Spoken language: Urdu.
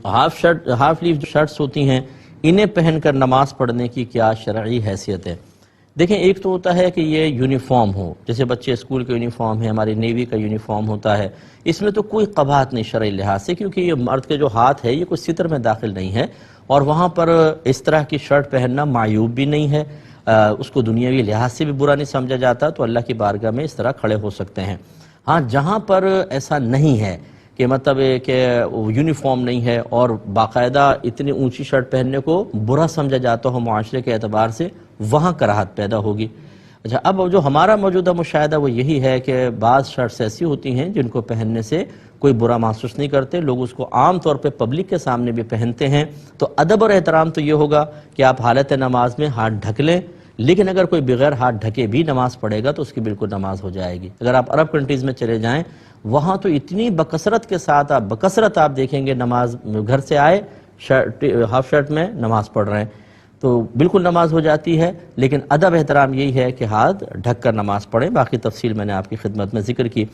ہاف لیف جو شرٹس ہوتی ہیں انہیں پہن کر نماز پڑھنے کی کیا شرعی حیثیت ہے؟ دیکھیں، ایک تو ہوتا ہے کہ یہ یونیفارم ہو، جیسے بچے اسکول کا یونیفارم ہے، ہماری نیوی کا یونیفارم ہوتا ہے، اس میں تو کوئی قباحت نہیں شرعی لحاظ سے، کیونکہ یہ مرد کے جو ہاتھ ہے یہ کوئی ستر میں داخل نہیں ہے، اور وہاں پر اس طرح کی شرٹ پہننا معیوب بھی نہیں ہے، اس کو دنیاوی لحاظ سے بھی برا نہیں سمجھا جاتا، تو اللہ کی بارگاہ میں اس طرح کھڑے ہو سکتے ہیں۔ ہاں، جہاں پر ایسا نہیں ہے کہ مطلب کہ یونیفارم نہیں ہے اور باقاعدہ اتنی اونچی شرٹ پہننے کو برا سمجھا جاتا ہو معاشرے کے اعتبار سے، وہاں کراہت پیدا ہوگی۔ اچھا، اب جو ہمارا موجودہ مشاہدہ وہ یہی ہے کہ بعض شرٹس ایسی ہوتی ہیں جن کو پہننے سے کوئی برا محسوس نہیں کرتے، لوگ اس کو عام طور پہ پبلک کے سامنے بھی پہنتے ہیں، تو ادب اور احترام تو یہ ہوگا کہ آپ حالت نماز میں ہاتھ ڈھک لیں، لیکن اگر کوئی بغیر ہاتھ ڈھکے بھی نماز پڑھے گا تو اس کی بالکل نماز ہو جائے گی۔ اگر آپ عرب کنٹریز میں چلے جائیں، وہاں تو اتنی بکثرت کے ساتھ آپ دیکھیں گے نماز گھر سے آئے ہاف شرٹ میں نماز پڑھ رہے ہیں، تو بالکل نماز ہو جاتی ہے، لیکن ادب احترام یہی ہے کہ ہاتھ ڈھک کر نماز پڑھیں۔ باقی تفصیل میں نے آپ کی خدمت میں ذکر کی۔